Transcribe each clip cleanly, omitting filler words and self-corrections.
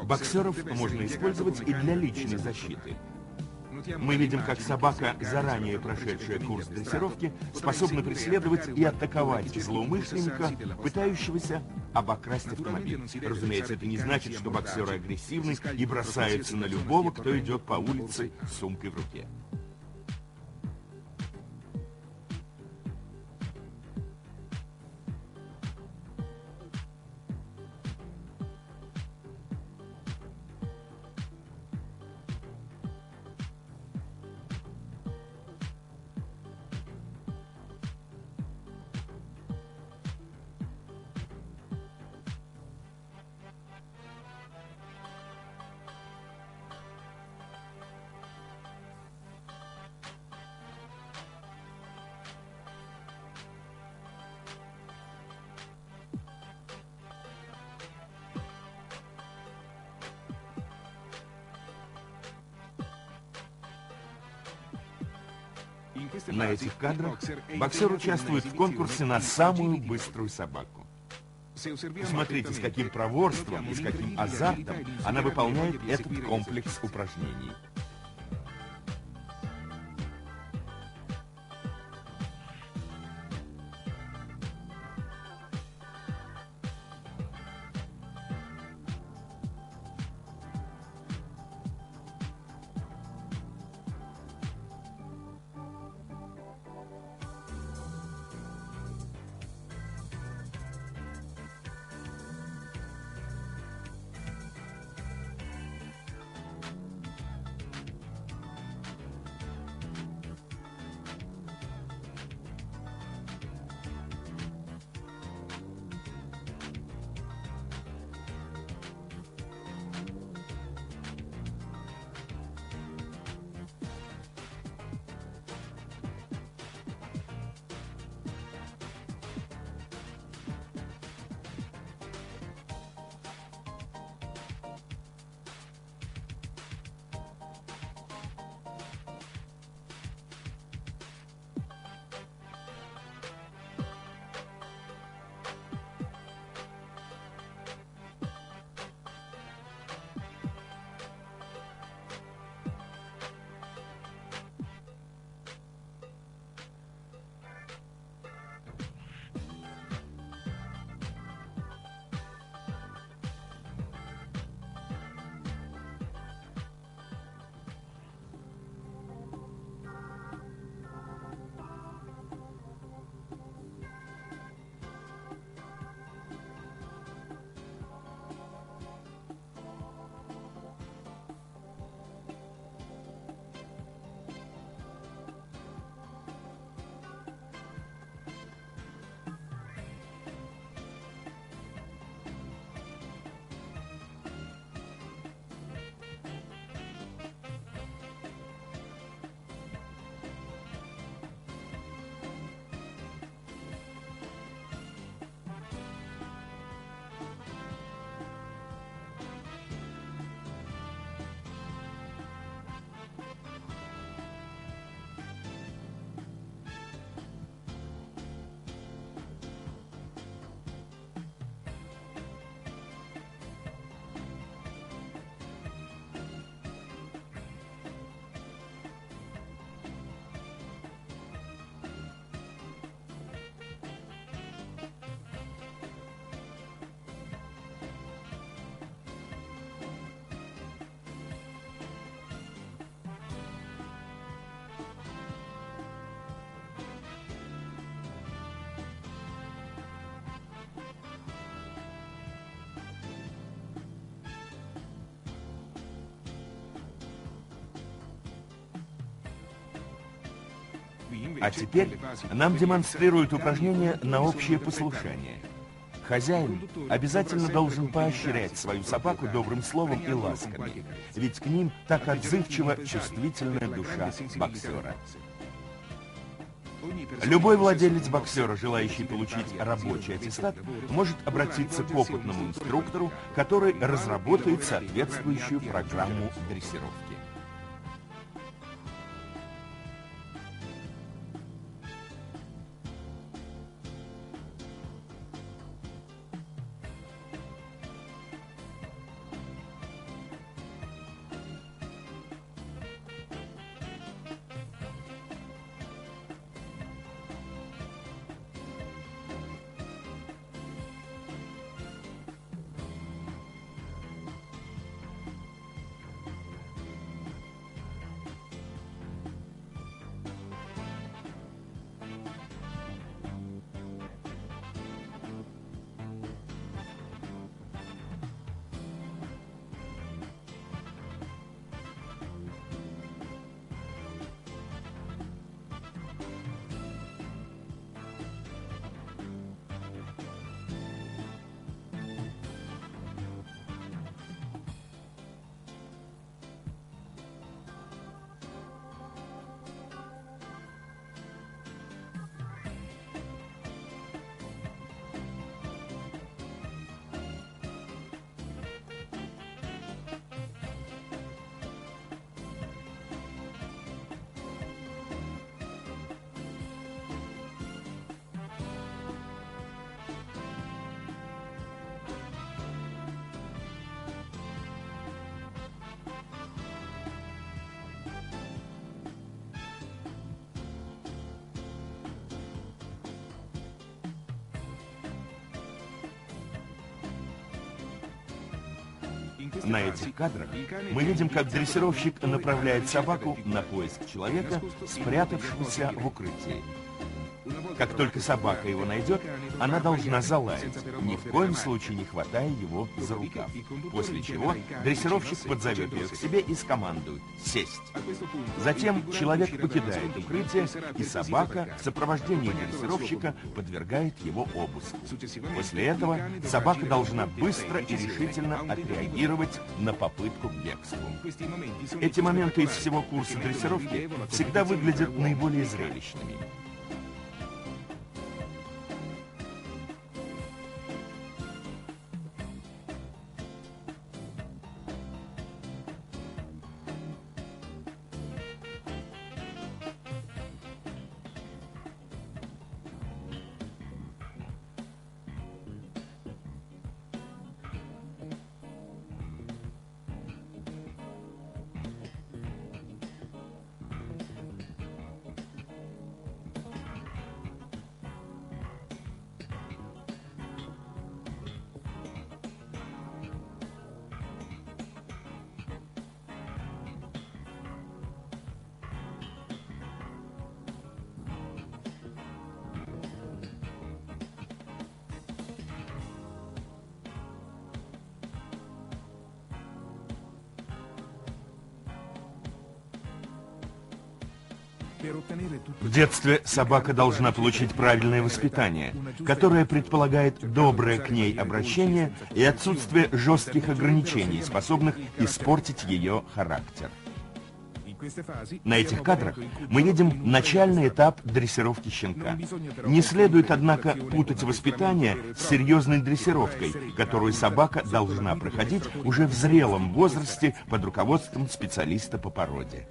Боксеров можно использовать и для личной защиты. Мы видим, как собака, заранее прошедшая курс дрессировки, способна преследовать и атаковать злоумышленника, пытающегося обокрасть автомобиль. Разумеется, это не значит, что боксеры агрессивны и бросаются на любого, кто идет по улице с сумкой в руке. На этих кадрах боксер участвует в конкурсе на самую быструю собаку. Посмотрите, с каким проворством и с каким азартом она выполняет этот комплекс упражнений. А теперь нам демонстрируют упражнение на общее послушание. Хозяин обязательно должен поощрять свою собаку добрым словом и ласками, ведь к ним так отзывчива чувствительная душа боксера. Любой владелец боксера, желающий получить рабочий аттестат, может обратиться к опытному инструктору, который разработает соответствующую программу дрессировки. На этих кадрах мы видим, как дрессировщик направляет собаку на поиск человека, спрятавшегося в укрытии. Как только собака его найдет, она должна залаять, ни в коем случае не хватая его за рукав. После чего дрессировщик подзовет ее к себе и скомандует «сесть». Затем человек покидает укрытие, и собака в сопровождении дрессировщика подвергает его обыску. После этого собака должна быстро и решительно отреагировать на попытку к бегству. Эти моменты из всего курса дрессировки всегда выглядят наиболее зрелищными. В детстве собака должна получить правильное воспитание, которое предполагает доброе к ней обращение и отсутствие жестких ограничений, способных испортить ее характер. На этих кадрах мы видим начальный этап дрессировки щенка. Не следует, однако, путать воспитание с серьезной дрессировкой, которую собака должна проходить уже в зрелом возрасте под руководством специалиста по породе.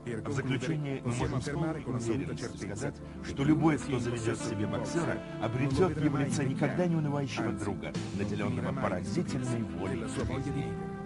В заключение мы можем с полной уверенностью сказать, что любой, кто заведет себе боксера, обретет в его лице никогда не унывающего друга, наделенного поразительной волей к жизни.